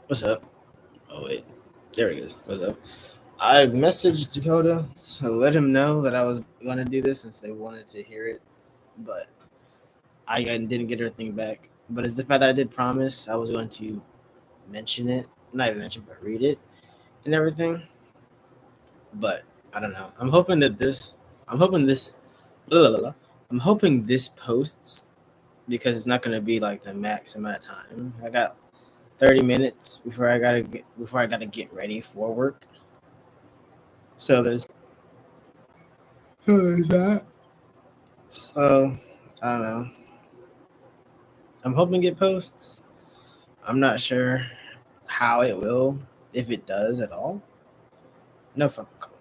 What's up? Oh wait, there he is. What's up? I messaged Dakota to let him know that I was going to do this since they wanted to hear it, but I didn't get everything back. But it's the fact that I did promise I was going to mention it, not even mention, but read it and everything. But I don't know. I'm hoping this, blah, blah, blah. I'm hoping this posts because it's not going to be like the max amount of time. I got 30 minutes before I gotta get ready for work. So there's that. So I don't know. I'm hoping it posts. I'm not sure how it will, if it does at all. No fucking clue.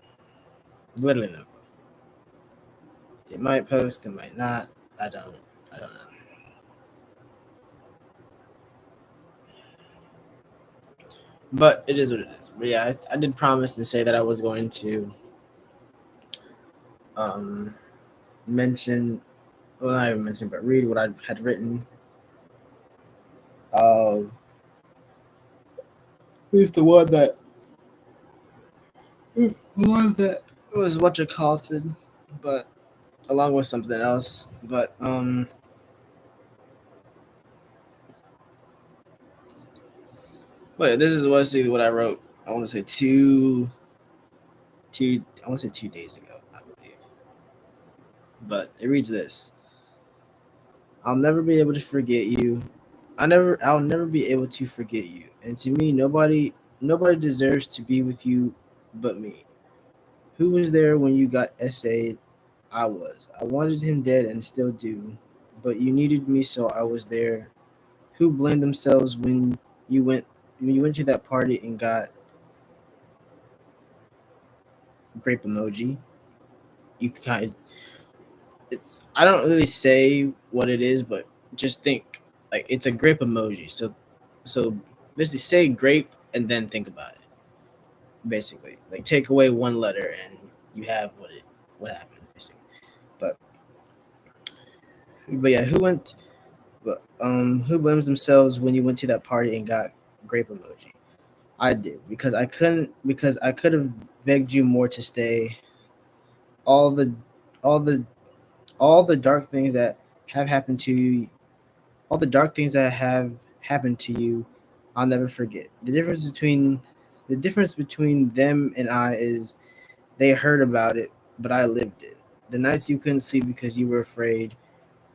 Literally no clue. It might post, it might not. I don't. I don't know. But it is what it is. But yeah, I did promise and say that I was going to um mention, well, not even mention, but read what I had written. Uh, he's the one that was what you called it, but along with something else. But this is what I wrote. I want to say two. I want to say 2 days ago, I believe. But it reads this: I'll never be able to forget you. I'll never be able to forget you. And to me, nobody deserves to be with you, but me. Who was there when you got essayed? I was. I wanted him dead and still do, but you needed me, so I was there. Who blamed themselves you went when you went to that party and got grape emoji? You kind it's I don't really say what it is, but just think like it's a grape emoji. So basically say grape and then think about it. Basically, like take away one letter and you have what happened basically. But but yeah, who blames themselves when you went to that party and got grape emoji? I did because I could have begged you more to stay. All the all the all the dark things that have happened to you, all the dark things that have happened to you, I'll never forget. The difference between them and I is they heard about it, but I lived it. The nights you couldn't sleep because you were afraid,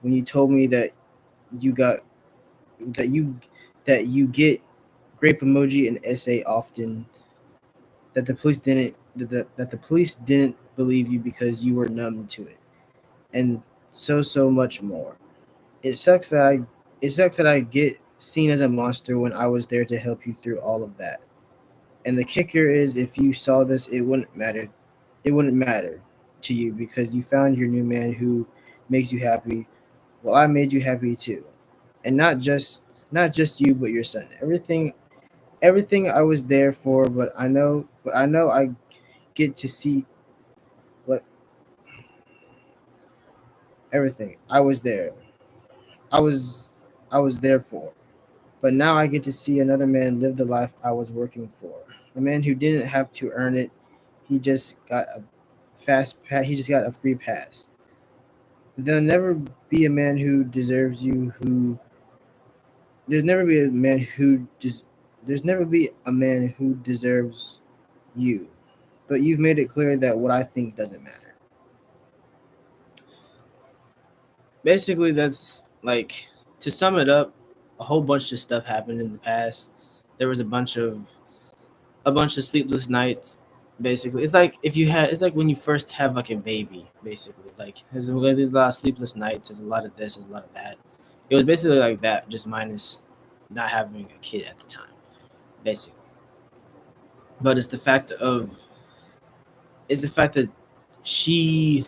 when you told me you got that you get grape emoji and essay often, that the police didn't believe you because you were numb to it, and so much more. It sucks that I it sucks that I get seen as a monster when I was there to help you through all of that. And the kicker is, if you saw this, it wouldn't matter. It wouldn't matter to you because you found your new man who makes you happy. Well, I made you happy too, and not just you, but your son. Everything I was there for, but I know I get to see what everything I was there. I was I was there for. But now I get to see another man live the life I was working for. A man who didn't have to earn it. He just got a he just got a free pass. There'll never be a man who deserves you who there's never be a man who des, there's never be a man who deserves you. But you've made it clear that what I think doesn't matter. Basically that's like, to sum it up, a whole bunch of stuff happened in the past. There was a bunch of sleepless nights. Basically, it's like when you first have like a baby. Basically, like there's a lot of sleepless nights. There's a lot of this. There's a lot of that. It was basically like that, just minus not having a kid at the time. Basically, but it's the fact that she.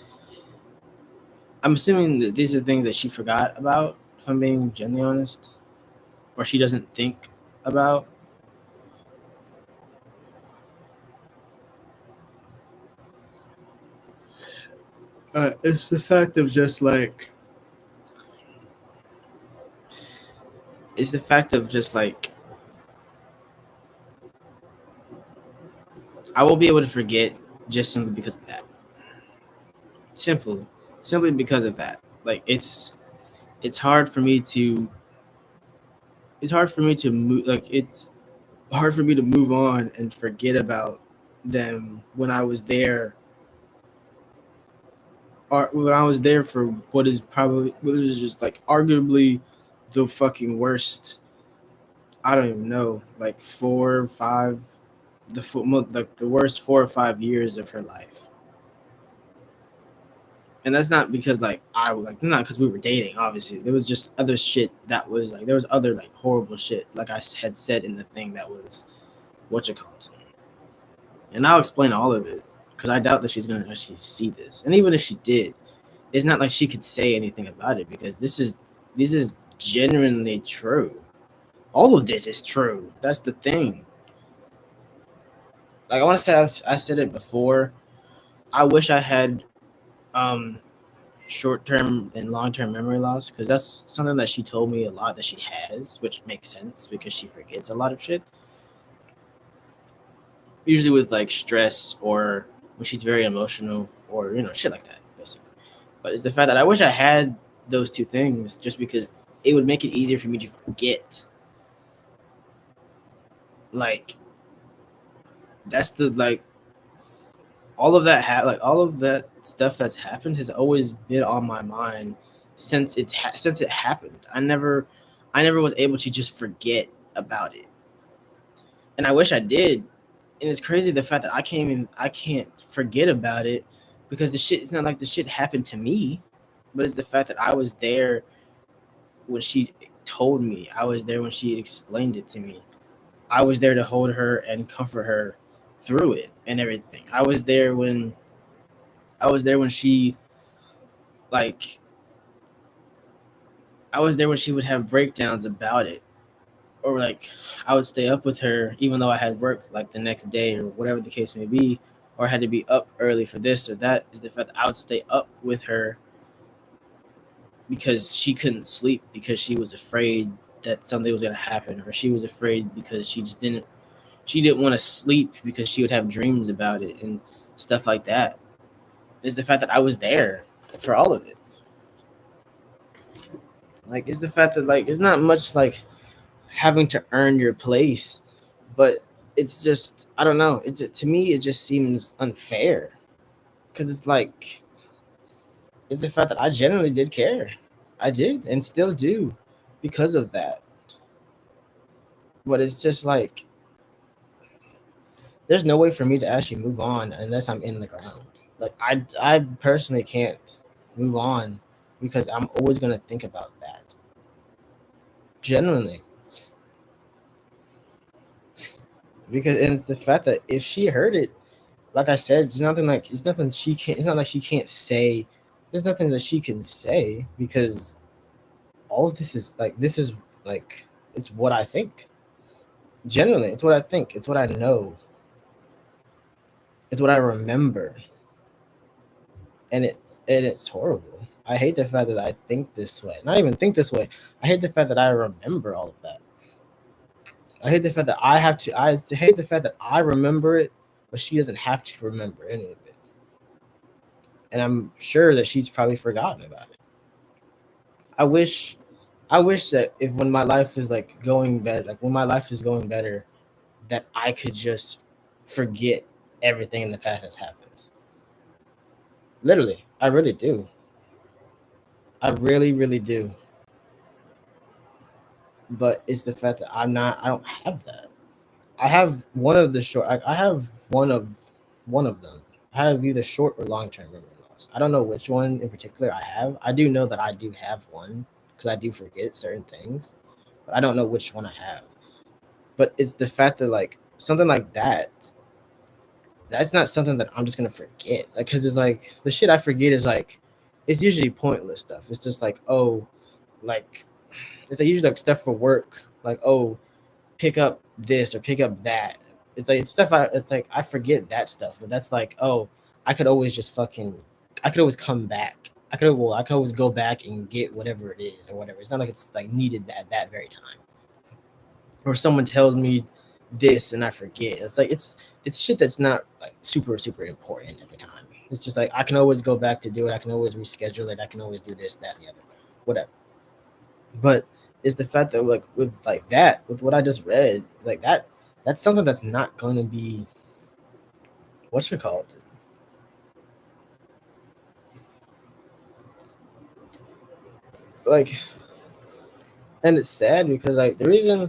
I'm assuming that these are things that she forgot about. If I'm being genuinely honest, or she doesn't think about. It's the fact of just like it's the fact of just like I will be able to forget just simply because of that. Simple, simply because of that. Like it's hard for me to it's hard for me to move. Like it's hard for me to move on and forget about them when I was there, or when I was there for what is just like arguably the fucking worst. I don't even know, like 4 or 5, like the worst 4 or 5 years of her life. And that's not because like I like not because we were dating. Obviously, there was just other shit that was like there was other like horrible shit. Like I had said in the thing that was what you call it, and I'll explain all of it because I doubt that she's gonna actually see this. And even if she did, it's not like she could say anything about it because this is genuinely true. All of this is true. That's the thing. Like I want to say I said it before. I wish I had um short term and long term memory loss because that's something that she told me a lot that she has, which makes sense because she forgets a lot of shit. Usually with like stress or when she's very emotional or shit like that, basically. But it's the fact that I wish I had those two things just because it would make it easier for me to forget. Like that's the like all of that stuff that's happened has always been on my mind since it happened. I never was able to just forget about it, and I wish I did. And it's crazy the fact that I can't forget about it because the shit it's not like the shit happened to me, but it's the fact that I was there when she told me. I was there when she explained it to me. I was there to hold her and comfort her through it and everything. I was there when she like I was there when she would have breakdowns about it. Or like I would stay up with her even though I had work like the next day or whatever the case may be, or I had to be up early for this or that, is the fact that I would stay up with her because she couldn't sleep because she was afraid that something was gonna happen, or she was afraid because she didn't want to sleep because she would have dreams about it and stuff like that. Is the fact that I was there for all of it. Like it's the fact that like it's not much like having to earn your place, but it's just I don't know. To me it just seems unfair because it's like it's the fact that I genuinely did care. I did and still do because of that. But it's just like there's no way for me to actually move on unless I'm in the ground. Like I personally can't move on because I'm always gonna think about that. Genuinely. Because and it's the fact that if she heard it, like I said, it's not like she can't say there's nothing that she can say because all of this is like it's what I think. Genuinely, it's what I think. It's what I know. It's what I remember. And it's horrible. I hate the fact that I think this way. Not even think this way. I hate the fact that I remember all of that. I hate the fact that I hate the fact that I remember it, but she doesn't have to remember any of it. And I'm sure that she's probably forgotten about it. I wish I wish that if when my life is like going better, like when my life is going better, that I could just forget everything in the past that's happened. Literally, I really do. I really, really do. But it's the fact that I don't have that. I have one of the short. I have one of them. I have either short or long term memory loss. I don't know which one in particular I have. I do know that I do have one because I do forget certain things, but I don't know which one I have. But it's the fact that like something like that. That's not something that I'm just gonna forget. Like, cause it's like the shit I forget is like, it's usually pointless stuff. It's just like, oh, like it's like usually like stuff for work. Like, oh, pick up this or pick up that. It's like it's stuff. It's like I forget that stuff, but that's like, oh, I could always just fucking, I could always come back. I could always go back and get whatever it is or whatever. It's not like it's like needed that very time. Or someone tells me this and I forget. It's like it's shit that's not like super super important at the time. It's just like I can always go back to do it. I can always reschedule it. I can always do this, that, and the other, whatever. But it's the fact that like with like that, with what I just read, like that's something that's not going to be what's your call it? Like, and it's sad because like the reason,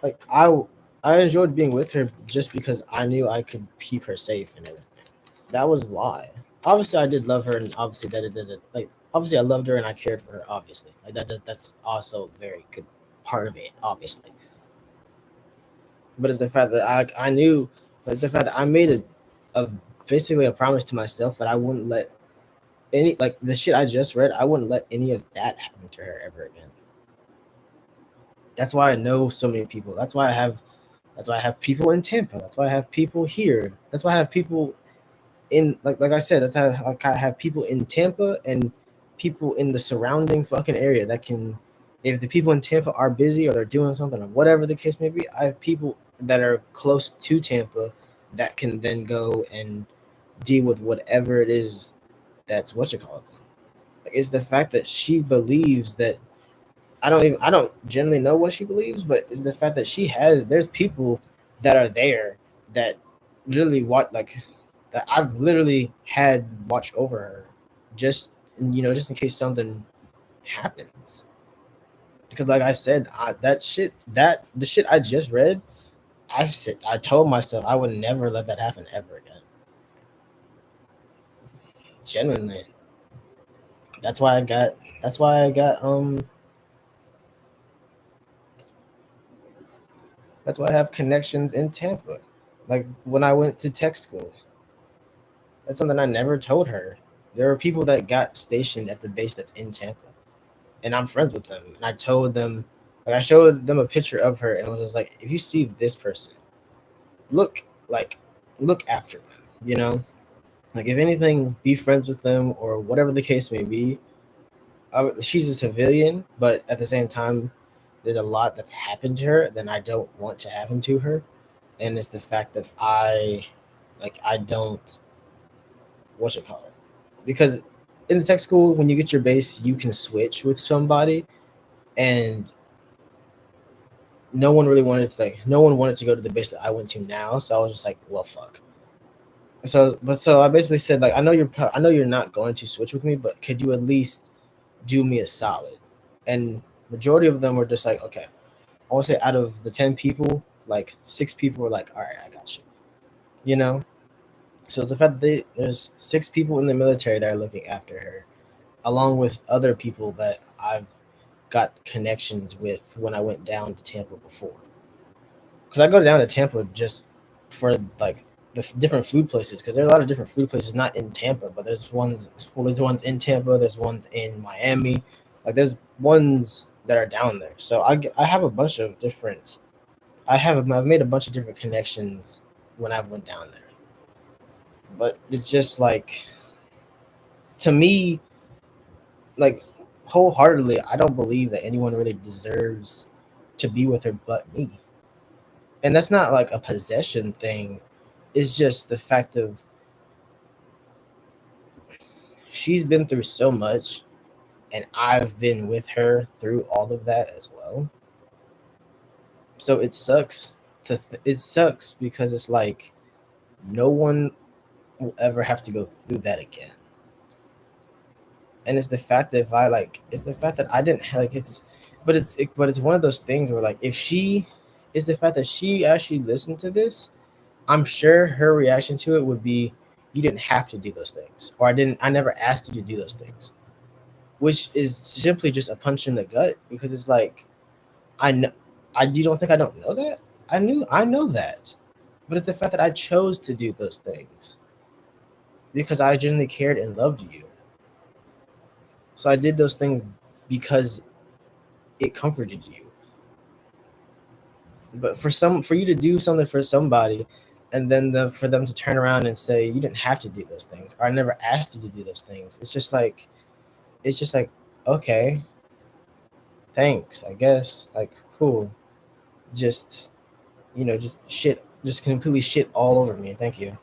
like I enjoyed being with her just because I knew I could keep her safe and everything. That was why. Obviously, I did love her, and obviously that it did it. Like, obviously, I loved her and I cared for her. Obviously, like that's also a very good part of it. Obviously, but it's the fact that I knew. But it's the fact that I made a basically a promise to myself that I wouldn't let any like the shit I just read. I wouldn't let any of that happen to her ever again. That's why I know so many people. That's why I have. That's why I have people in Tampa. That's why I have people here. That's why I have people in like I said, that's how like, I have people in Tampa and people in the surrounding fucking area that can if the people in Tampa are busy or they're doing something or whatever the case may be, I have people that are close to Tampa that can then go and deal with whatever it is that's what you call it. Like, it's the fact that she believes that I don't generally know what she believes, but it's the fact that there's people that are there that literally what like that I've literally had watch over her just just in case something happens. Because like I said, that the shit I just read, I told myself I would never let that happen ever again. Genuinely. That's why I got that's why I got that's why I have connections in Tampa. Like when I went to tech school. That's something I never told her. There are people that got stationed at the base that's in Tampa, and I'm friends with them. And I told them, like, I showed them a picture of her, and I was like, if you see this person, look like, look after them. Like if anything, be friends with them or whatever the case may be. She's a civilian, but at the same time, there's a lot that's happened to her that I don't want to happen to her, and it's the fact that I don't what you call it because in the tech school when you get your base you can switch with somebody and no one wanted to go to the base that I went to now, so I was just like, well, fuck. So I basically said like I know you're not going to switch with me, but could you at least do me a solid? And majority of them were just like, okay. I want to say out of the 10 people, like 6 people were like, all right, I got you. You know. So it's the fact that there's 6 people in the military that are looking after her, along with other people that I've got connections with when I went down to Tampa before. Because I go down to Tampa just for like the different food places. Because there are a lot of different food places, not in Tampa, but there's ones in Tampa, there's ones in Miami, like there's ones that are down there. So I have a bunch of different. I've made a bunch of different connections when I went down there. But it's just like to me, like wholeheartedly, I don't believe that anyone really deserves to be with her but me. And that's not like a possession thing. It's just the fact of she's been through so much and I've been with her through all of that as well. So it sucks because it's like no one will ever have to go through that again. And it's the fact that if I like it's the fact that I didn't like but it's one of those things where like if she is the fact that she actually listened to this, I'm sure her reaction to it would be you didn't have to do those things or I never asked you to do those things, which is simply just a punch in the gut because it's like I know you don't think I don't know that? I know that. But it's the fact that I chose to do those things because I genuinely cared and loved you. So I did those things because it comforted you. But for you to do something for somebody and then for them to turn around and say you didn't have to do those things or I never asked you to do those things, it's just like okay, thanks, I guess, like cool. Just just completely shit all over me. Thank you.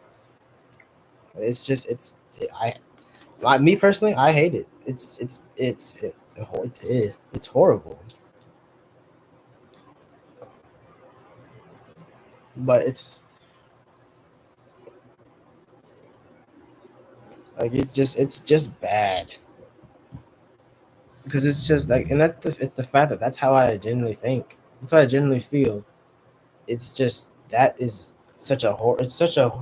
It's just me personally, I hate it. It's horrible. But it's just bad because it's just like, and it's the fact that that's how I genuinely think. That's how I genuinely feel. It's just that is such a horror. It's such a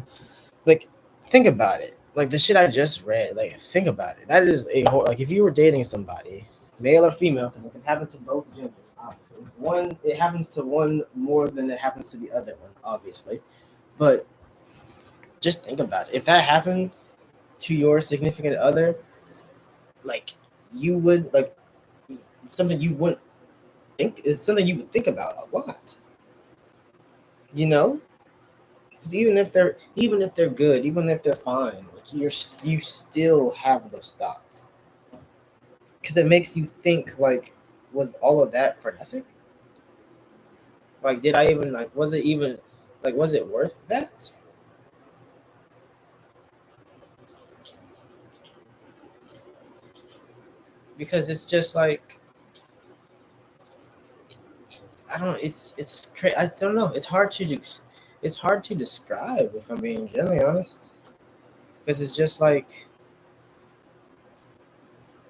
like. Think about it. Like the shit I just read. Like think about it. That is a like if you were dating somebody, male or female, because it can happen to both genders. Obviously, one it happens to one more than it happens to the other one. Obviously, but just think about it. If that happened to your significant other, like you would like something you wouldn't think is something you would think about a lot. You know, because even if they're good, even if they're fine, like you still have those thoughts because it makes you think like, was all of that for nothing? Like, did I even like? Was it even like? Was it worth that? Because it's just like I don't. I don't know. It's hard to describe if I'm being generally honest. Because it's just like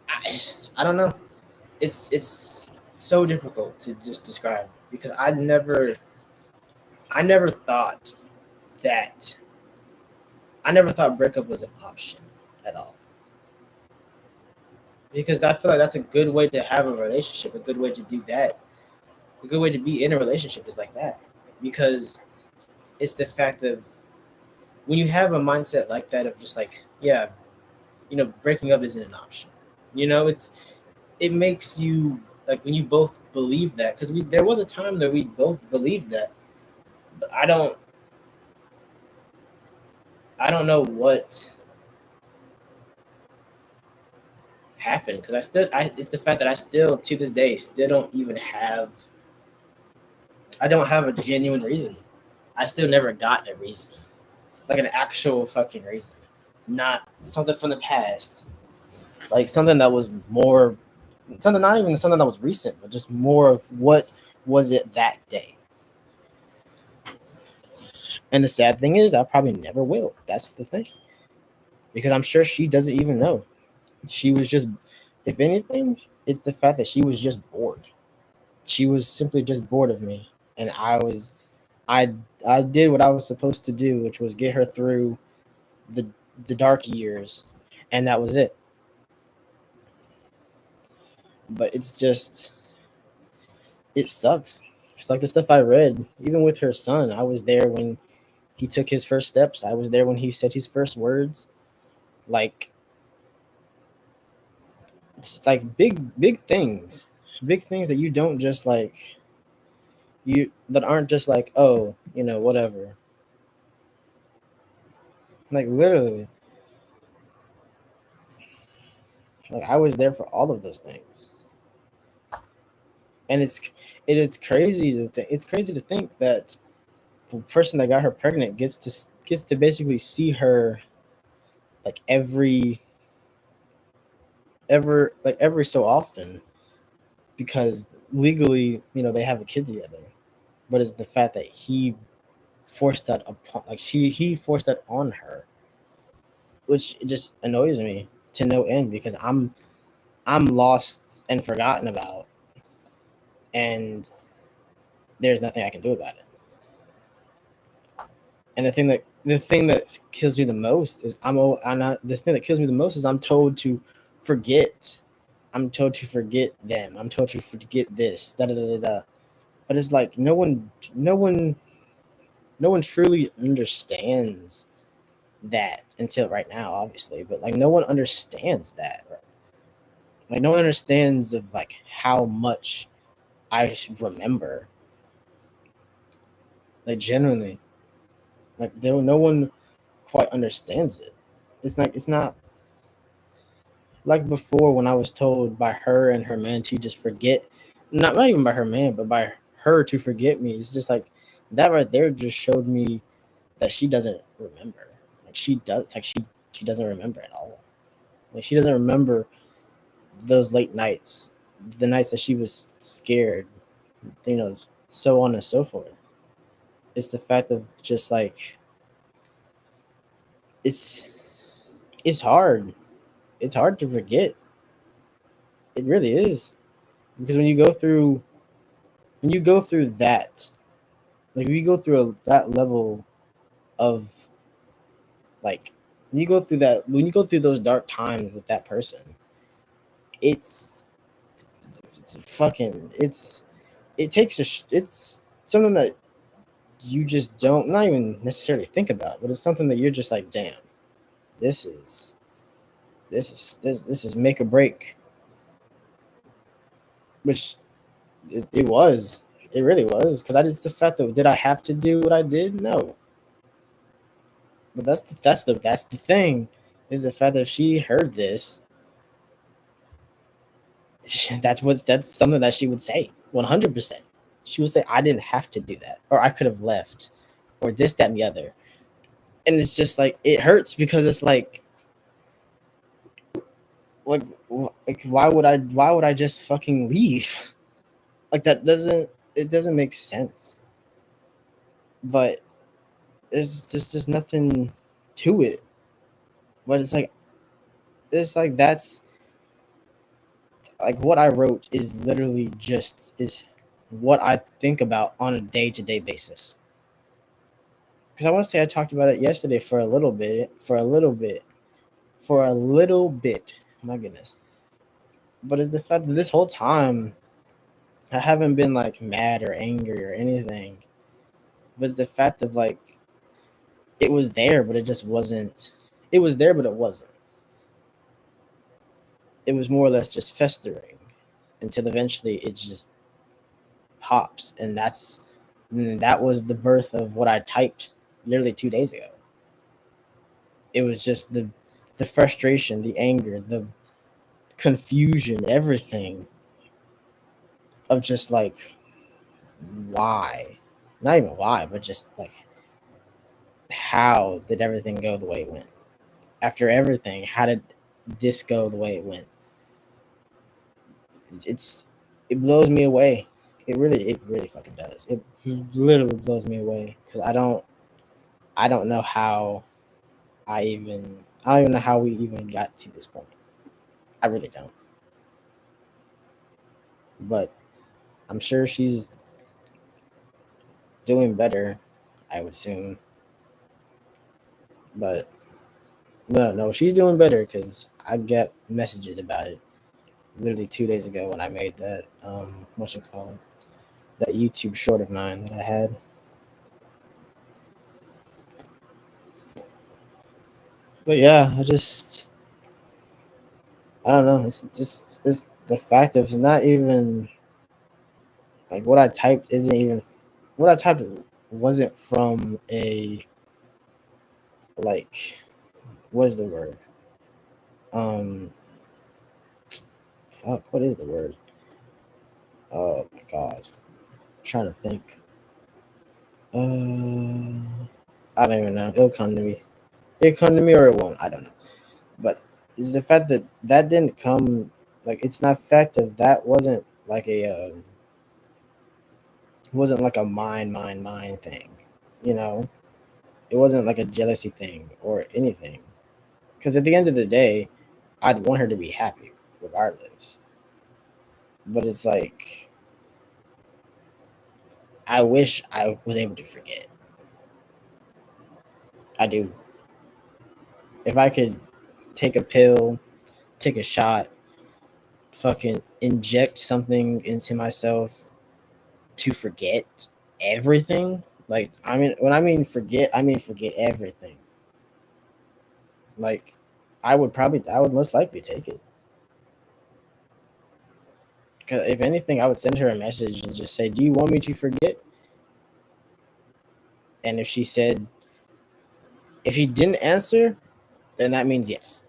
I, I don't know. It's so difficult to just describe because I never thought that I never thought breakup was an option at all. Because I feel like that's a good way to have a relationship, a good way to do that. A good way to be in a relationship is like that. Because it's the fact of when you have a mindset like that of just like, yeah, breaking up isn't an option. It makes you like when you both believe that because we there was a time that we both believed that, but I don't know what happened because I it's the fact that I still to this day still don't even have I don't have a genuine reason. I still never got a reason, like an actual fucking reason, not something from the past, like something that was more something not even something that was recent, but just more of what was it that day. And the sad thing is, I probably never will. That's the thing, because I'm sure she doesn't even know. She was just, if anything, it's the fact that she was just bored. She was simply just bored of me, and I, I did what I was supposed to do, which was get her through the the dark years, and that was it. But it's just, it sucks. It's like the stuff I read, even with her son. I was there when he took his first steps. I was there when he said his first words. Like it's like big things that you don't just like you that aren't just like, oh, whatever. Like literally, like I was there for all of those things, and it's crazy to think. It's crazy to think that the person that got her pregnant gets to basically see her like every so often because legally, they have a kid together. But it's the fact that forced that upon like he forced that on her, which just annoys me to no end because I'm lost and forgotten about, and there's nothing I can do about it. And the thing that kills me the most is I'm not the thing that kills me the most is I'm told to forget. I'm told to forget them. I'm told to forget this. Da da da da da. But it's like no one truly understands that until right now, obviously. But like no one understands that. Like no one understands of like how much I remember. Like genuinely, like no one quite understands it. It's not like before when I was told by her and her man to just forget, not even by her man, but by her to forget me. It's just like That right there just showed me that she doesn't remember. Like she does, like she doesn't remember at all. Like she doesn't remember those late nights, the nights that she was scared, you know, so on and so forth. It's the fact of just like it's it's hard. It's hard to forget. It really is because when you go through that, like when you go through that level of like when you go through those dark times with that person, it's fucking it takes it's something that you just don't not even necessarily think about, but it's something that you're just like, damn, this is this is make or break, which it was. It really was because I just the fact that did I have to do what I did? No, but that's the thing is the fact that if she heard this, that's something that she would say 100%. She would say I didn't have to do that, or I could have left, or this, that, and the other. And it's just like it hurts because it's like like why would I just fucking leave? Like that doesn't it doesn't make sense. But there's nothing to it. But it's like that's like what I wrote is literally just is what I think about on a day-to-day basis. Because I want to say I talked about it yesterday for a little bit. My goodness. But it's the fact that this whole time I haven't been like mad or angry or anything. But it's the fact of like it was there, but it just wasn't. It was there, but it wasn't. It was more or less just festering until eventually it just pops, and that was the birth of what I typed literally 2 days ago. It was just the frustration, the anger, the confusion, everything of just like why, not even why, but just like how did everything go the way it went? After everything, how did this go the way it went? It's it blows me away. It really fucking does. It literally blows me away because I don't know how I don't even know how we even got to this point. I really don't. But I'm sure she's doing better. I would assume, but no, she's doing better because I get messages about it literally 2 days ago when I made that what you call it, that YouTube short of mine that I had. But yeah, I don't know. It's the fact of not even like what I typed isn't even what I typed wasn't from a like what is the word? Um, fuck, what is the word? Oh my god, I'm trying to think. I don't even know. It'll come to me. It'll come to me or it won't. I don't know. But it's the fact that that didn't come like it's not fact of that wasn't like it wasn't like a mind thing. You know, it wasn't like a jealousy thing or anything. Because at the end of the day, I'd want her to be happy regardless. But it's like I wish I was able to forget. I do. If I could take a pill, take a shot, fucking inject something into myself to forget everything. Like I mean, when forget, I mean forget everything. Like I would most likely take it. Because if anything, I would send her a message and just say, "Do you want me to forget?" And if she said, if she didn't answer, then that means yes.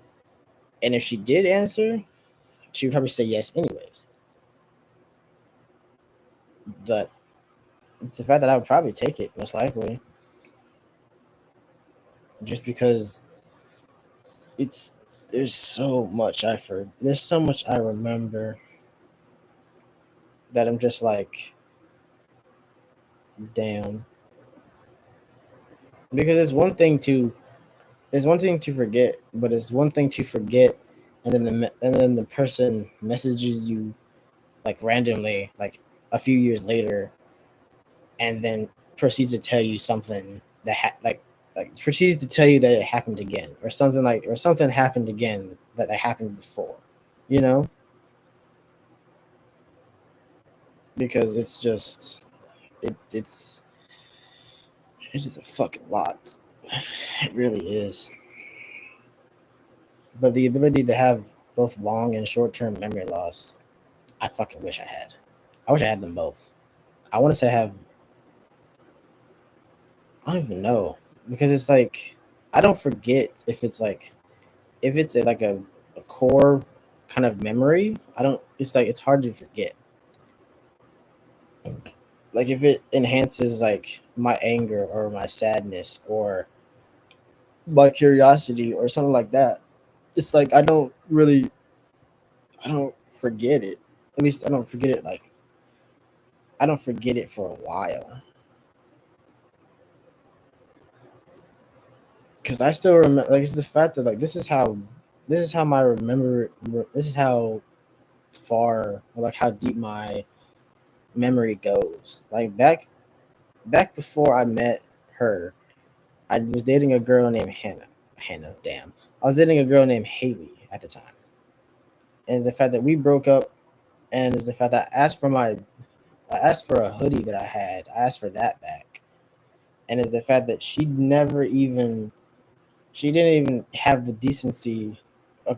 And if she did answer, she would probably say yes anyways. But It's the fact that I would probably take it most likely, just because it's there's so much I remember that I'm just like, damn. Because it's one thing to forget, but it's one thing to forget, and then the person messages you like randomly, like a few years later, and then proceeds to tell you something that proceeds to tell you that it happened again, or something happened again that happened before, you know, because it's just it's it is a fucking lot. It really is. But the ability to have both long and short term memory loss, I fucking wish I had. I wish I had them both. I want to say I have. I don't even know, because it's like I don't forget if it's a core kind of memory. I don't. It's like it's hard to forget. Like if it enhances like my anger or my sadness or my curiosity or something like that, it's like I don't forget it. At least I don't forget it like I don't forget it for a while. Because I still remember, like, it's the fact that like this is how my remember this is how far or like how deep my memory goes. Like back before I met her, I was dating a girl named Hannah, damn. I was dating a girl named Haley at the time. And it's the fact that we broke up, and it's the fact that I asked for a hoodie that I had. I asked for that back. And it's the fact that she didn't even have the decency.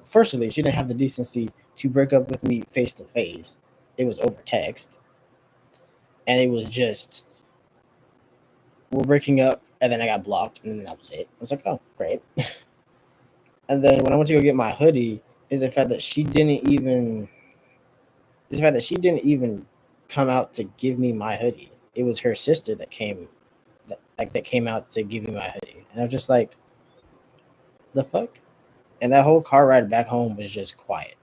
Firstly, she didn't have the decency to break up with me face to face. It was over text, and it was just we're breaking up, and then I got blocked, and then that was it. I was like, oh, great. And then when I went to go get my hoodie, is the fact that she didn't even come out to give me my hoodie. It was her sister that came out to give me my hoodie, and I'm just like, the fuck. And that whole car ride back home was just quiet.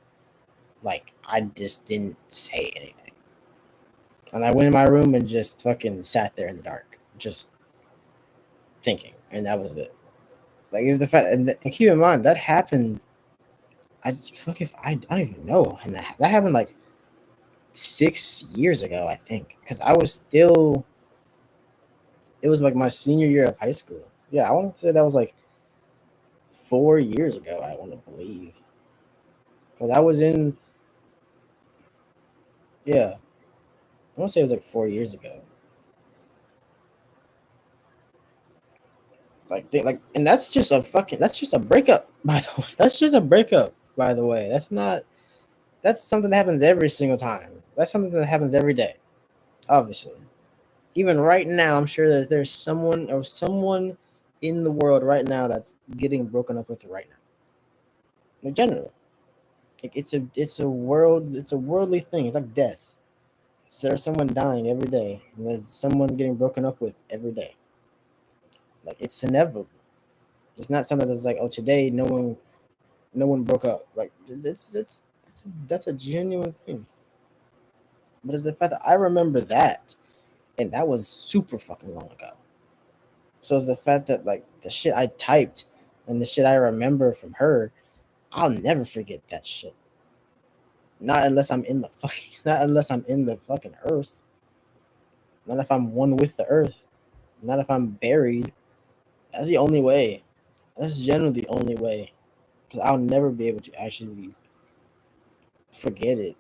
Like I just didn't say anything. And I went in my room and just fucking sat there in the dark, just thinking, and that was it. Like it's the fact, and keep in mind that happened. I don't even know, and that happened like 6 years ago, I think, because I was still. It was like my senior year of high school. Yeah, I want to say that was like 4 years ago. I want to believe, because I was in. Yeah, I want to say it was like 4 years ago. And that's just a breakup, by the way. That's just a breakup, by the way. That's something that happens every single time. That's something that happens every day, obviously. Even right now, I'm sure that there's someone in the world right now that's getting broken up with right now. Like generally, like it's a worldly thing. It's like death. So there's someone dying every day, and there's someone getting broken up with every day. Like it's inevitable. It's not something that's like, oh, today no one broke up. Like that's a genuine thing. But it's the fact that I remember that, and that was super fucking long ago. So it's the fact that like the shit I typed and the shit I remember from her, I'll never forget that shit. Not unless I'm in the fucking not unless I'm in the fucking earth. Not if I'm one with the earth. Not if I'm buried. That's the only way. That's generally the only way. Because I'll never be able to actually forget it.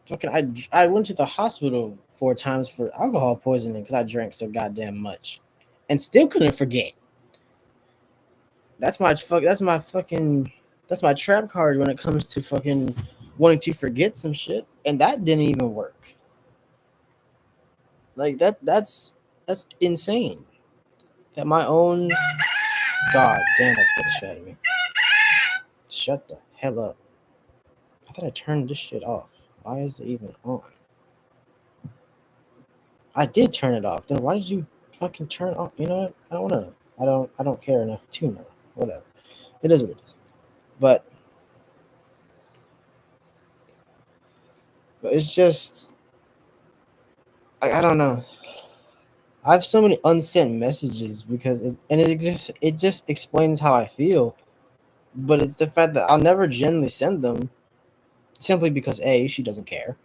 Fucking, I went to the hospital 4 times for alcohol poisoning because I drank so goddamn much, and still couldn't forget. That's my fucking. That's my trap card when it comes to fucking wanting to forget some shit, and that didn't even work. Like that's insane. That my own god damn, that scared the shit out of me. Shut the hell up. I thought I turned this shit off. Why is it even on? I did turn it off. Then why did you fucking turn it off? You know what? I don't want to know. I don't care enough to know. Whatever. It is what it is. But it's just I don't know. I have so many unsent messages because it just explains how I feel. But it's the fact that I'll never genuinely send them simply because A, she doesn't care,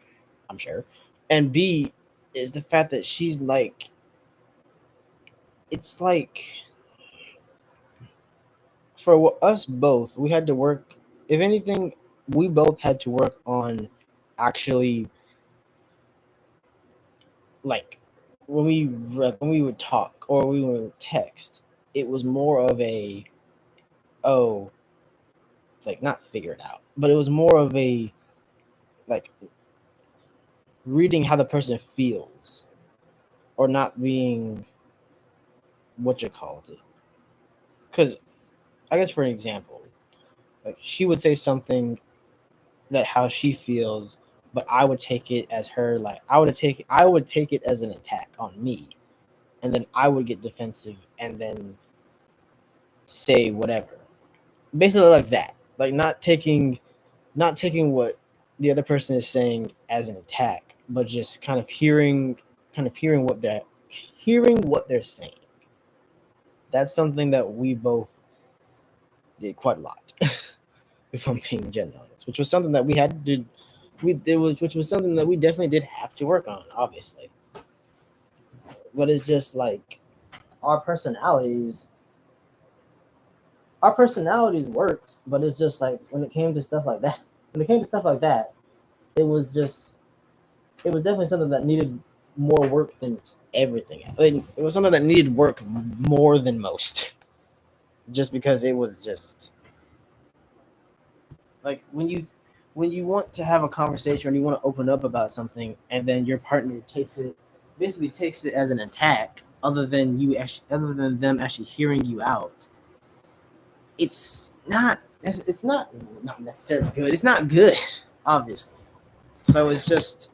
I'm sure. And B is the fact that she's like it's like for us both, we had to work. If anything, we both had to work on actually like when we would talk or we would text. It was more of a oh, like not figured out, but it was more of a like reading how the person feels or not being what you call it. Because I guess for an example, like she would say something that how she feels, but I would take it as her like I would take it as an attack on me, and then I would get defensive and then say whatever, basically like that, like not taking what the other person is saying as an attack, but just kind of hearing what they're saying. That's something that we both did quite a lot, if I'm being genuine honest, which was something that we had to we it was which was something that we definitely did have to work on, obviously. But it's just like our personalities our personalities worked, but it's just like when it came to stuff like that, it was just it was definitely something that needed more work than everything. I think it was something that needed work more than most, just because it was just like when you want to have a conversation and you want to open up about something, and then your partner takes it as an attack, other than them actually hearing you out. It's not necessarily good. It's not good, obviously. So it's just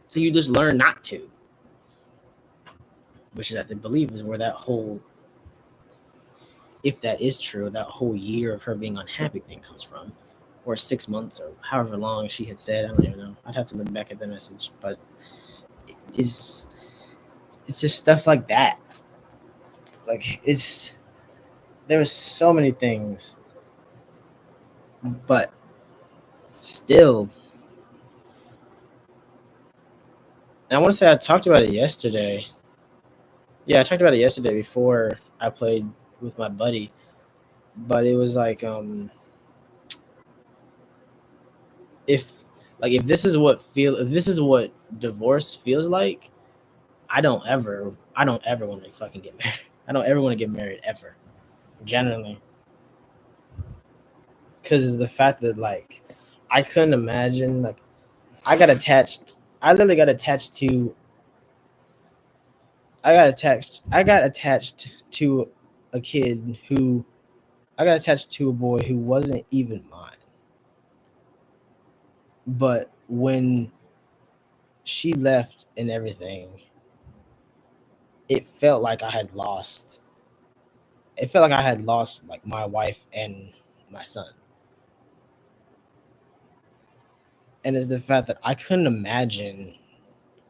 so you just learn not to, which is I believe is where that whole, if that is true, that whole year of her being unhappy thing comes from, or 6 months or however long she had said. I don't even know. I'd have to look back at the message, but it's it's just stuff like that. Like there was so many things, but still, and I want to say I talked about it yesterday. Yeah, I talked about it yesterday before I played with my buddy, but it was like if if this is what divorce feels like, I don't ever want to fucking get married. I don't ever want to get married ever. Genuinely, because it's the fact that like I couldn't imagine like I got attached. I literally got attached to. I got attached to a kid who I got attached to a boy who wasn't even mine. But when she left and everything, it felt like I had lost. It felt like I had lost like my wife and my son. And it's the fact that I couldn't imagine,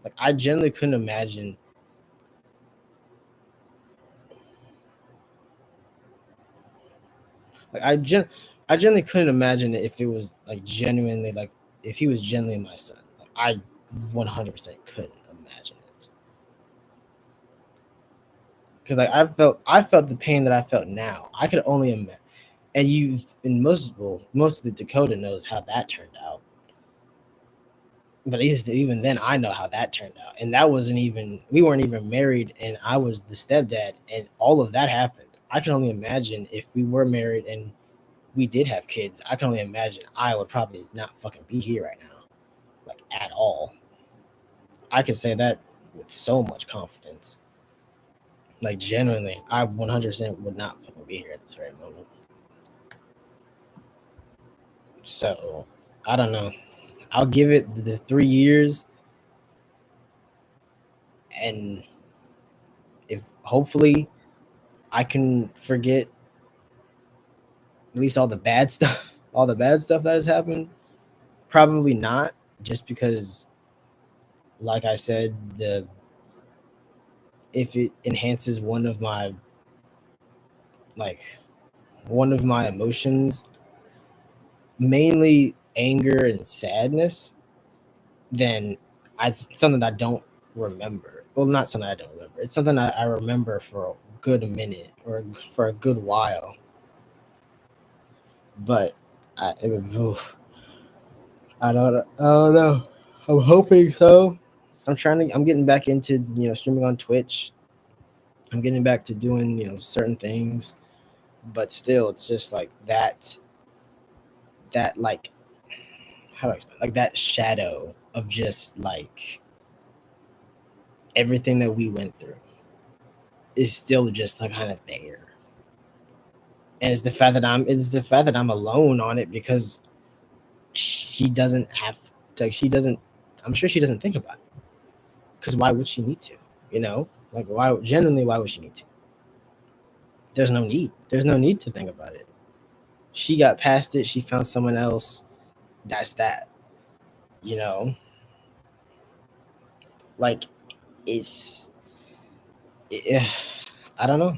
like I generally couldn't imagine, like I generally couldn't imagine it if it was like genuinely like if he was genuinely my son. Like I 100% couldn't imagine it because like I felt the pain that I felt now. I could only imagine, and most of the Dakota knows how that turned out. But even then, I know how that turned out, and that wasn't even we weren't even married, and I was the stepdad, and all of that happened. I can only imagine if we were married and we did have kids. I can only imagine I would probably not fucking be here right now, like at all. I can say that with so much confidence. Like genuinely, I 100% would not fucking be here at this very moment. So I don't know. I'll give it the 3 years. And if hopefully I can forget at least all the bad stuff, all the bad stuff that has happened. Probably not, just because, like I said, the if it enhances like one of my emotions, mainly anger and sadness, then it's something I don't remember. Well, not something I don't remember. It's something I remember for a good minute or for a good while. But oof, I don't know. I'm hoping so. I'm getting back into streaming on Twitch. I'm getting back to doing certain things, but still, it's just like that like how do I explain, like that shadow of just like everything that we went through is still just like kind of there. And it's the fact that I'm alone on it, because she doesn't have to, like she doesn't I'm sure she doesn't think about it, because why would she need to? Like, why would she need to? There's no need to think about it. She got past it, she found someone else. That's that. you know like it's it, I don't know.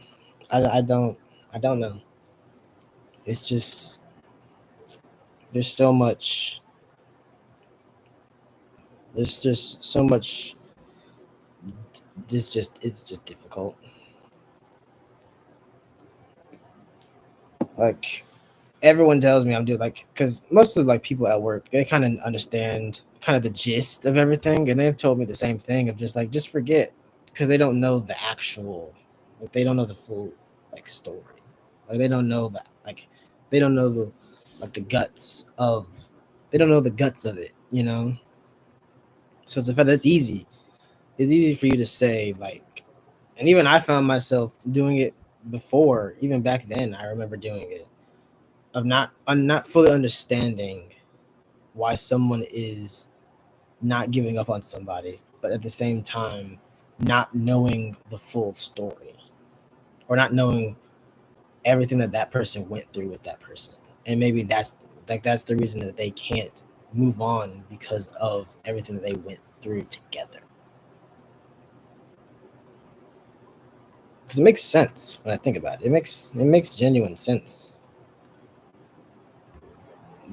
I don't know. It's just there's so much there's just so much. It's just difficult. Like, everyone tells me I'm doing, like, because most of like people at work, they kind of understand kind of the gist of everything, and they've told me the same thing of just like, just forget, because they don't know the actual, like, they don't know the full like story. Like, they don't know that, like, they don't know the like the guts of they don't know the guts of it. So it's the fact that it's easy for you to say, like, and even I found myself doing it before. Even back then, I remember doing it, of not fully understanding why someone is not giving up on somebody, but at the same time not knowing the full story, or not knowing everything that that person went through with that person. And maybe that's the reason that they can't move on, because of everything that they went through together. Because it makes sense when I think about it. It makes genuine sense.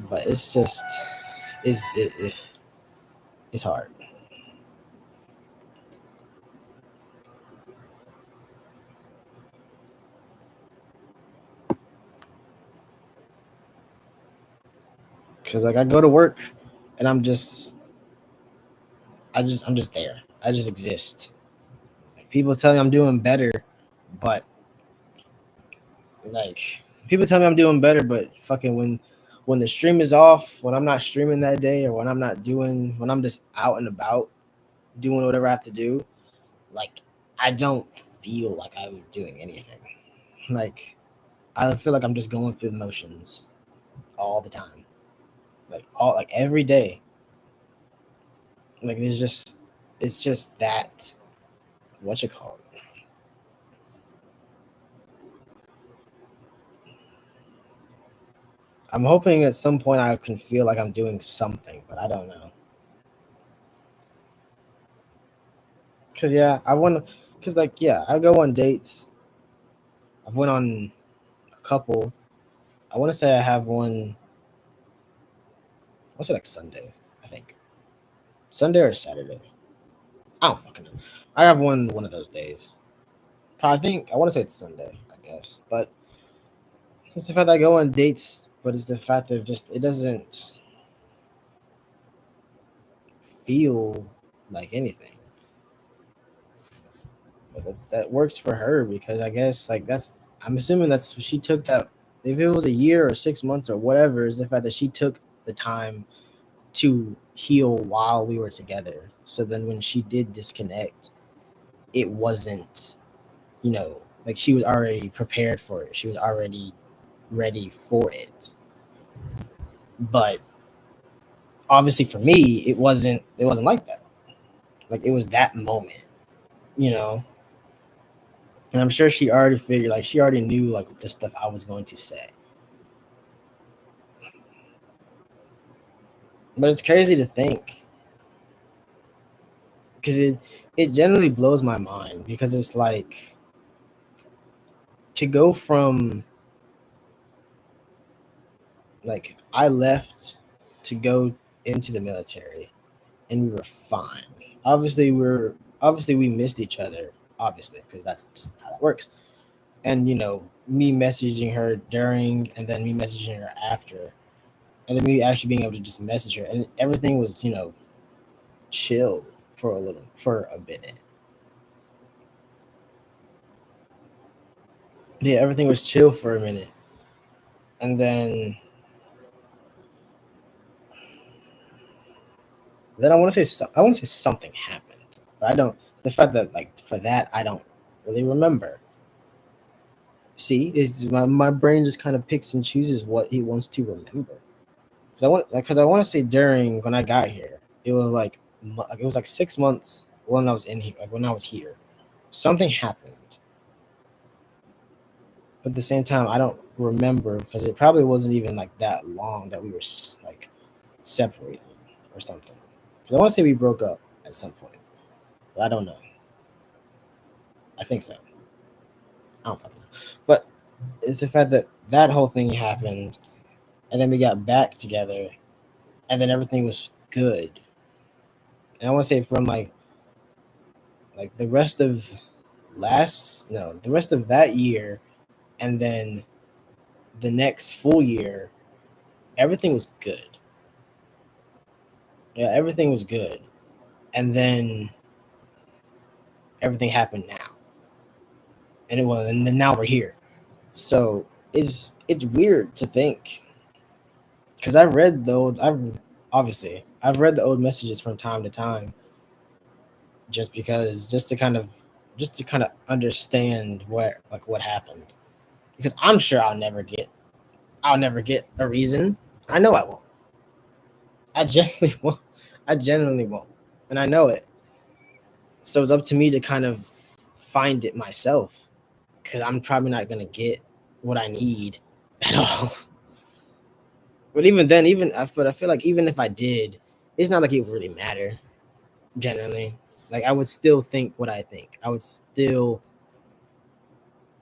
But it's just it's hard. Because, like, I go to work, and I'm just there. I just exist. Like, people tell me I'm doing better, but like people tell me I'm doing better, but fucking when the stream is off, when I'm not streaming that day, or when I'm just out and about doing whatever I have to do, like, I don't feel like I'm doing anything. Like, I feel like I'm just going through the motions all the time. Like every day. Like, it's just that, what you call it. I'm hoping at some point I can feel like I'm doing something, but I don't know. Cause yeah, I want. Cause, like, yeah, I go on dates. I've went on a couple. I want to say I have one. I want to say like Sunday. I think Sunday or Saturday. I don't fucking know. I have one of those days. I think I want to say it's Sunday. I guess, but it's the fact that I go on dates, but it's the fact that just it doesn't feel like anything. But that works for her, because I guess, like, that's, I'm assuming that's she took that. If it was a year or 6 months or whatever, is the fact that she took the time to heal while we were together. So then when she did disconnect, it wasn't, like, she was already prepared for it. She was already ready for it. But obviously for me, it wasn't like that. Like, it was that moment. you know, and I'm sure she already figured, like, she already knew, like, the stuff I was going to say. But it's crazy to think, because it generally blows my mind, because it's like to go from, like, I left to go into the military and we were fine. Obviously we missed each other, obviously, because that's just how that works. And me messaging her during, and then me messaging her after, and then me actually being able to just message her, and everything was chill for a bit. Yeah, everything was chill for a minute, and then I want to say something happened, but I don't. It's the fact that, like, for that I don't really remember. See, it's my brain just kind of picks and chooses what he wants to remember. Because I want to say during when I got here, it was like it was like 6 months when I was in here, like when I was here, something happened. But at the same time, I don't remember because it probably wasn't even like that long that we were like separated or something. Because I want to say we broke up at some point, but I don't know. I think so. I don't fucking know. But it's the fact that that whole thing happened, and then we got back together, and then everything was good. And I want to say from like the rest of the rest of that year, and then the next full year, everything was good. Yeah, everything was good. And then everything happened now. And then now we're here. So it's weird to think, because I've read the old messages from time to time, just to kind of understand what happened, because I'm sure I'll never get a reason. I know I won't. I genuinely won't. I genuinely won't, and I know it. So it's up to me to kind of find it myself, because I'm probably not gonna get what I need at all. But even then, but I feel like even if I did, it's not like it would really matter. Generally, like, I would still think what I think. I would still,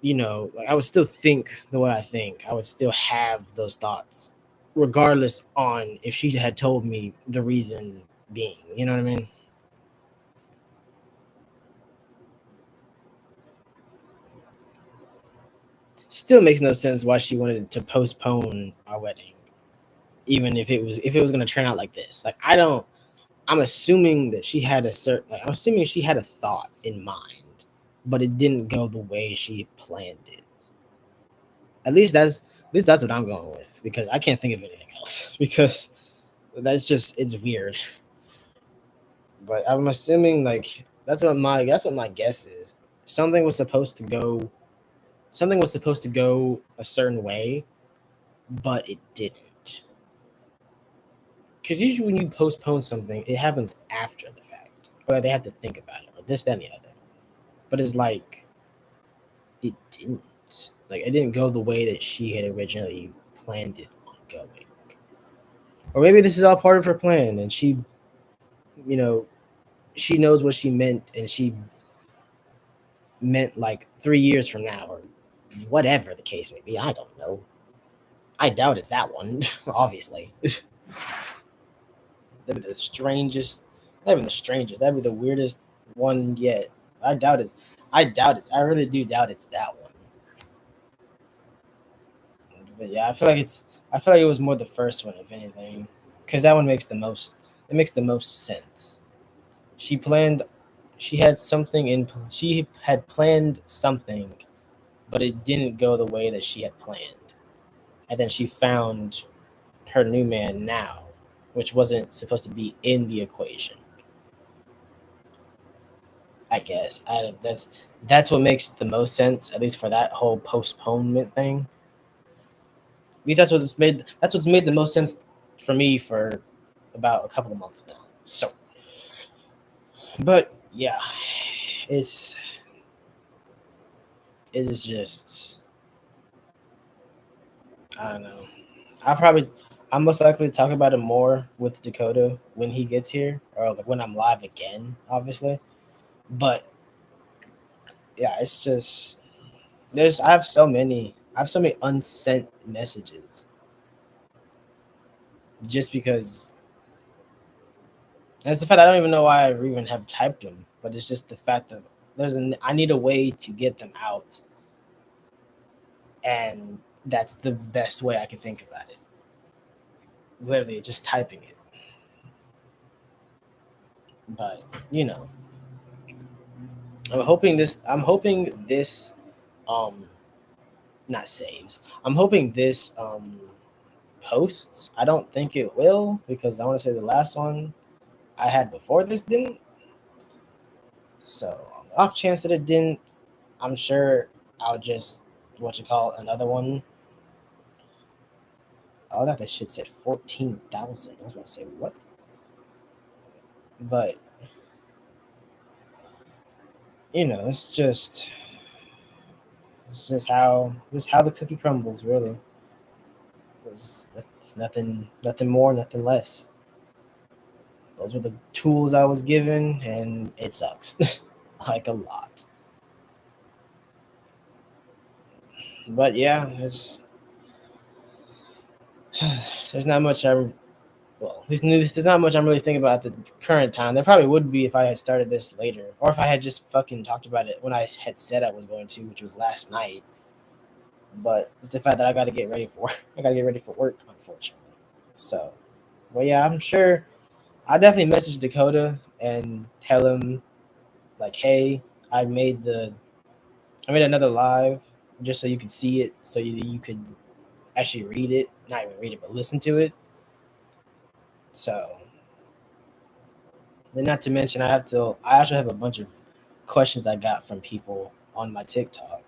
like, I would still think the way I think. I would still have those thoughts, regardless on if she had told me the reason being. You know what I mean? Still makes no sense why she wanted to postpone our wedding, even if it was going to turn out like this. Like, I don't. I'm assuming that she had I'm assuming she had a thought in mind, but it didn't go the way she planned it. At least that's what I'm going with, because I can't think of anything else. Because it's weird. But I'm assuming, like, that's what my guess is. Something was supposed to go something was supposed to go a certain way, but it didn't. Because usually when you postpone something, it happens after the fact, or they have to think about it, or this, then, the other. But it's like it didn't. Like, it didn't go the way that she had originally planned it on going. Or maybe this is all part of her plan, and you know, she knows what she meant, and she meant like 3 years from now, or whatever the case may be. I don't know. I doubt it's that one, obviously. That'd be the strangest. Not even the strangest. That'd be the weirdest one yet. I doubt it's. I doubt it's. I really do doubt it's that one. But yeah, I feel like it was more the first one, if anything, because that one makes the most. It makes the most sense. She planned. She had planned something, but it didn't go the way that she had planned, and then she found her new man now, which wasn't supposed to be in the equation. I guess that's what makes the most sense, at least for that whole postponement thing. At least that's what's made the most sense for me for about a couple of months now. So, but yeah, it's it is just I don't know. I'm most likely to talk about it more with Dakota when he gets here, or like when I'm live again, obviously. But yeah, it's just I have so many unsent messages just because and it's the fact that I don't even know why I even have typed them, but it's just the fact that I need a way to get them out, and that's the best way I can think about it. Literally, just typing it. But you know, I'm hoping this, um, not saves. I'm hoping this posts. I don't think it will because I want to say the last one I had before this didn't. So off chance that it didn't, I'm sure I'll just another one. Oh, that shit said 14,000. I was about to say what, but it's just how the cookie crumbles. Really, it's nothing more, nothing less. Those were the tools I was given, and it sucks, like a lot. But yeah, there's not much at least there's not much I'm really thinking about at the current time. There probably would be if I had started this later, or if I had just fucking talked about it when I had said I was going to, which was last night. But it's the fact that I got to get ready for I got to get ready for work, unfortunately. So, but yeah, I'm sure I definitely message Dakota and tell him like, hey, I made the I made another live just so you could see it, so you could actually read it, not even read it, but listen to it. So, then not to mention, I also have a bunch of questions I got from people on my TikTok.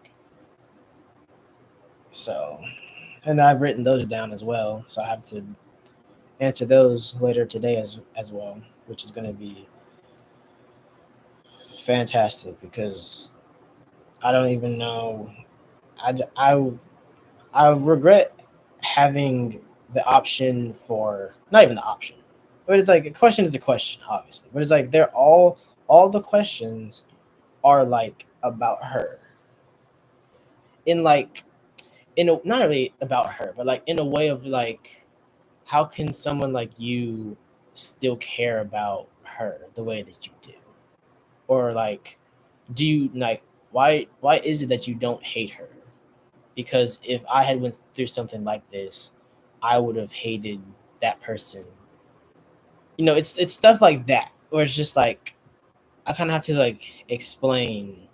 So, and I've written those down as well. So I have to answer those later today as well, which is going to be fantastic because I don't even know. I, I, I regret having the option for not even the option, but it's like a question is a question, obviously. But it's like all the questions are like about her in like not really about her, but like in a way of like how can someone like you still care about her the way that you do, or like do you like why is it that you don't hate her? Because if I had went through something like this, I would have hated that person. It's stuff like that where it's just like I kind of have to like explain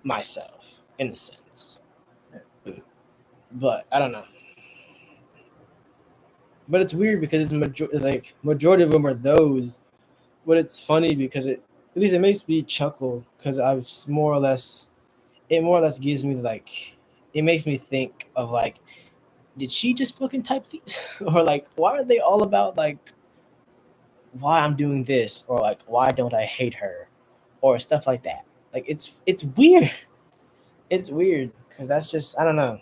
myself in a sense, but I don't know. But it's weird because it's like majority of them are those. But it's funny because at least it makes me chuckle because I was more or less gives me like it makes me think of like did she just fucking type these or like why are they all about like why I'm doing this or like why don't I hate her or stuff like that. Like it's weird. It's weird because that's just I don't know.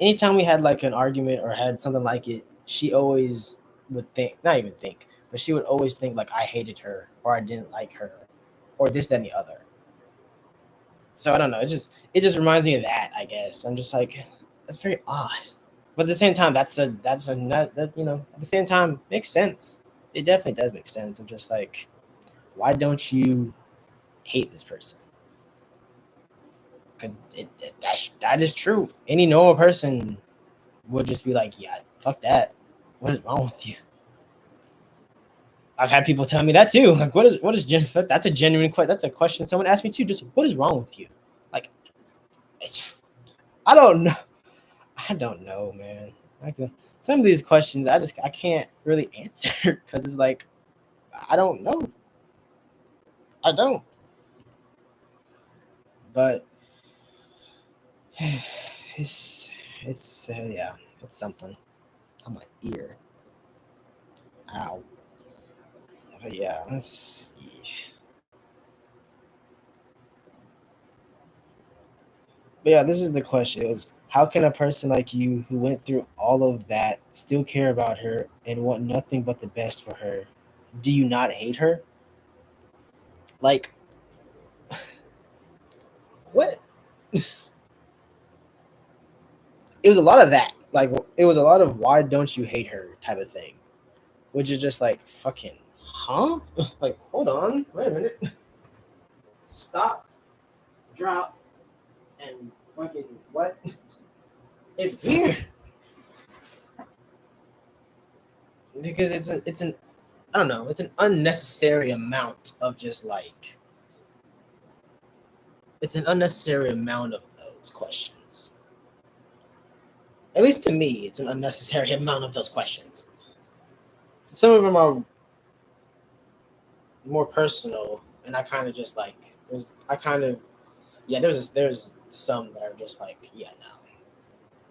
Anytime we had like an argument or had something like it, she always would think, not even think, but she would always think like I hated her or I didn't like her or this, then the other. So I don't know. It just reminds me of that. I guess I'm just like that's very odd, but at the same time, that's a nut that at the same time makes sense. It definitely does make sense. I'm just like, why don't you hate this person? Because that is true. Any normal person would just be like, yeah, fuck that. What is wrong with you? I've had people tell me that too. Like, that's a genuine question. That's a question someone asked me too. Just what is wrong with you? Like, it's, I don't know. I don't know, man. Some of these questions, I can't really answer because it's like I don't know. I don't. But it's yeah, it's something on my ear. Ow. But yeah, But yeah, this is the question. It was, how can a person like you who went through all of that still care about her and want nothing but the best for her? Do you not hate her? Like, what? It was a lot of that. Like, it was a lot of why don't you hate her type of thing, which is just like fucking, huh? Like, hold on, wait a minute, stop, drop, and fucking what? It's weird because it's an I don't know, it's an unnecessary amount of just like it's an unnecessary amount of those questions. At least to me, it's an unnecessary amount of those questions. Some of them are more personal, and I kind of just like I kind of yeah. There's some that are just like yeah no,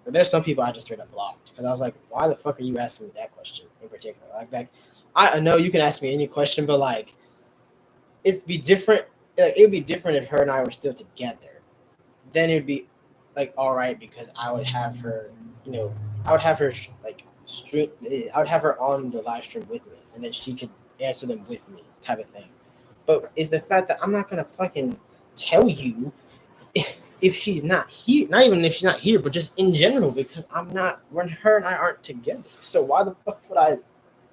but there's some people I just straight up blocked because I was like, why the fuck are you asking me that question in particular? Like I know you can ask me any question, but like it'd be different. It'd be different if her and I were still together. Then it'd be like all right because I would have her, you know, I would have her like stream. I would have her on the live stream with me, and then she could answer them with me, type of thing. But it's the fact that I'm not gonna fucking tell you if she's not here. Not even if she's not here, but just in general because I'm not. When her and I aren't together, so why the fuck would I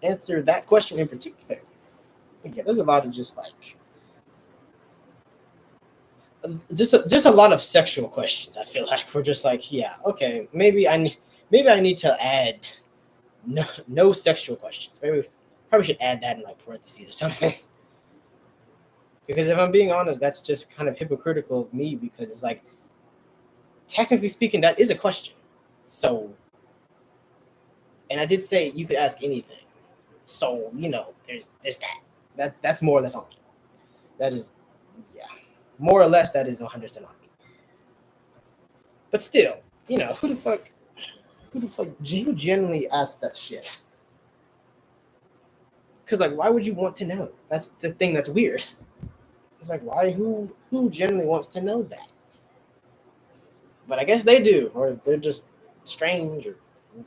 answer that question in particular? But yeah, there's a lot of just like just a lot of sexual questions. I feel like we're just like, yeah, okay, maybe I need to add no sexual questions. Maybe probably should add that in like parentheses or something. Because if I'm being honest, that's just kind of hypocritical of me because it's like technically speaking, that is a question. So, and I did say you could ask anything. So there's that. That's more or less on me. That is, yeah, more or less that is 100% on me. But still, who the fuck you genuinely ask that shit? Because like, why would you want to know? That's the thing that's weird. It's like, why? Who genuinely wants to know that? But I guess they do, or they're just strange, or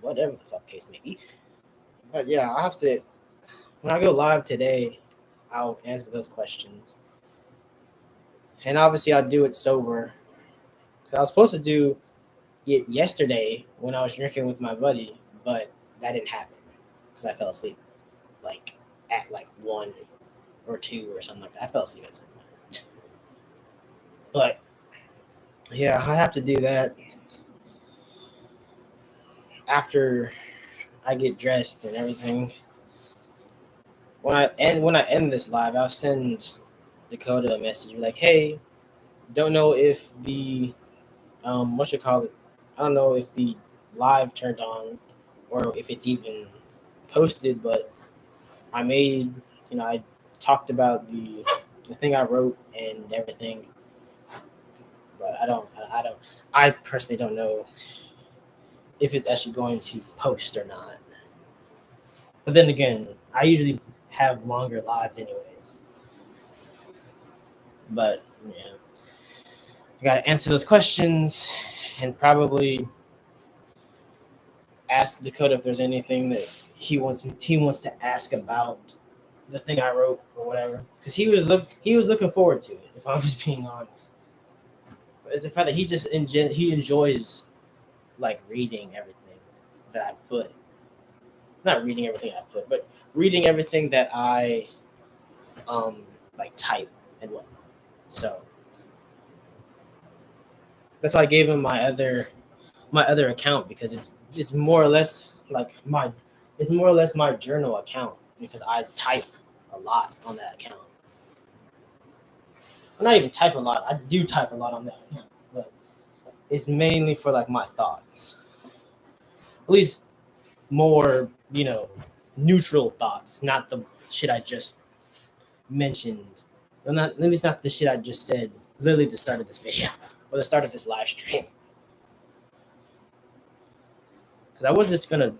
whatever the fuck case may be. But yeah, I have to. When I go live today, I'll answer those questions, and obviously I'll do it sober. I was supposed to do it yesterday when I was drinking with my buddy, but that didn't happen because I fell asleep like at like 1 or 2 or something like that. I fell asleep at some point. But yeah, I have to do that after I get dressed and everything. When I end this live, I'll send Dakota a message like, "Hey, don't know if the what you call it? I don't know if the live turned on or if it's even posted, but I talked about the thing I wrote and everything, but I personally don't know if it's actually going to post or not. But then again, I usually have longer lives anyways. But yeah, I gotta answer those questions and probably ask Dakota if there's anything that he wants to ask about the thing I wrote or whatever. Because he was looking forward to it. If I'm just being honest, but it's the fact that he enjoys like reading everything that I put. Not reading everything I put, but reading everything that I um like type and whatnot. So that's why I gave him my other account because it's more or less like my journal account because I type a lot on that account. I'm not even type a lot. I do type a lot on that account, but it's mainly for like my thoughts. At least more, neutral thoughts, not the shit I just mentioned. Well, not at least not the shit I just said. Literally the start of this video or the start of this live stream. Because I was just gonna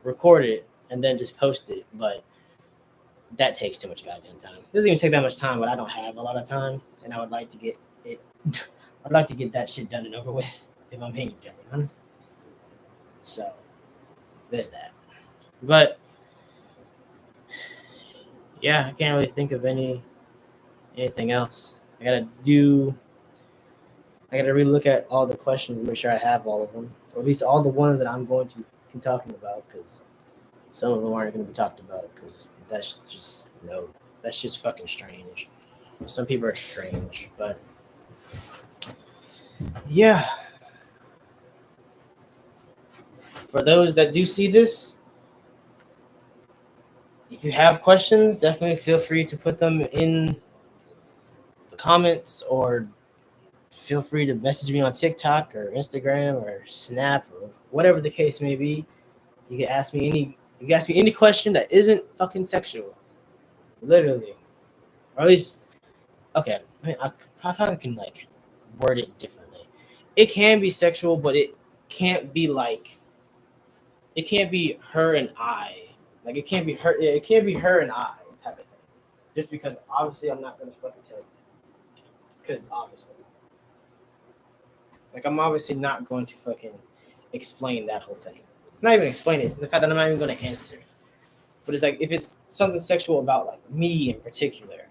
record it and then just post it, but that takes too much goddamn time. It doesn't even take that much time, but I don't have a lot of time, and I would like to get it I'd like to get that shit done and over with, if I'm being genuine honest. So there's that. But yeah, I can't really think of anything else. I gotta relook at all the questions and make sure I have all of them, or at least all the ones that I'm going to be talking about, because some of them aren't going to be talked about, because that's just fucking strange. Some people are strange, but yeah. For those that do see this, if you have questions, definitely feel free to put them in the comments, or feel free to message me on TikTok or Instagram or Snap or whatever the case may be. You can ask me any question that isn't fucking sexual. Literally. Or at least, okay, I mean, I probably can like word it differently. It can be sexual, but it can't be her and I. Like it can't be her and I type of thing. Just because obviously I'm not gonna fucking tell you. Because obviously. Like I'm obviously not going to fucking explain that whole thing. Not even explain it. It's the fact that I'm not even gonna answer it. But it's like if it's something sexual about like me in particular,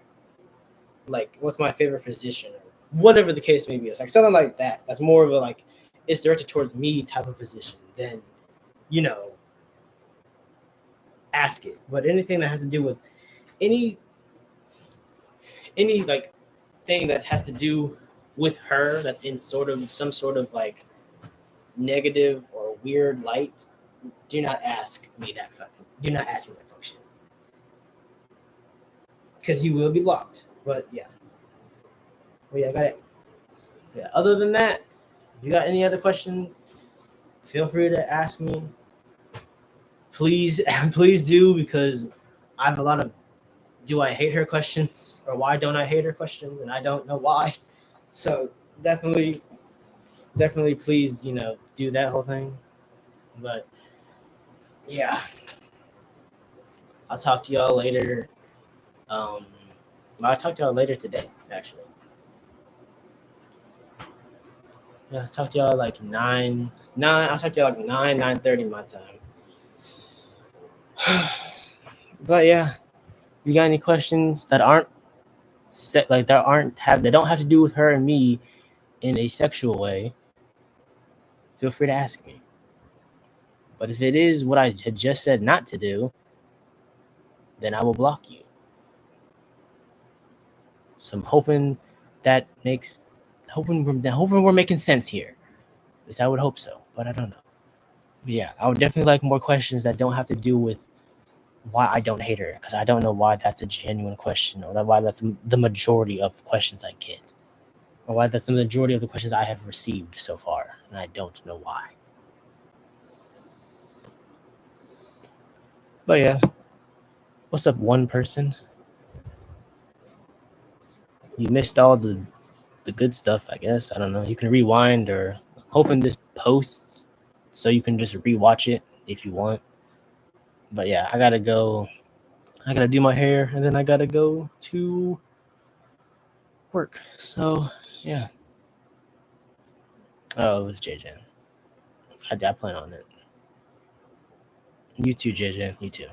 like what's my favorite position or whatever the case may be. It's like something like that. That's more of a like it's directed towards me type of position than, ask it. But anything that has to do with any like thing that has to do with her that's in some sort of like negative or weird light, do not ask me that fucking shit. Because you will be blocked. But yeah. I got it. Yeah. Other than that, if you got any other questions, feel free to ask me. Please do, because I have a lot of do I hate her questions or why don't I hate her questions, and I don't know why. So definitely please, do that whole thing. But yeah. I'll talk to y'all later. I'll talk to y'all later today, actually. Yeah, talk to y'all like 9. I'll talk to y'all like 9:30 my time. But yeah, you got any questions that aren't set, like that don't have to do with her and me in a sexual way, feel free to ask me. But if it is what I had just said not to do, then I will block you. So I'm hoping we're making sense here. At least I would hope so, but I don't know. But yeah, I would definitely like more questions that don't have to do with why I don't hate her, because I don't know why that's a genuine question, or why that's the majority of questions I get, or why that's the majority of the questions I have received so far, and I don't know why. But yeah, what's up, one person? You missed all the good stuff, I guess. I don't know. You can rewind, or hoping this posts so you can just rewatch it if you want. But yeah, I gotta go. I gotta do my hair, and then I gotta go to work. So yeah. Oh, it was JJ. I plan on it. You too, JJ. You too.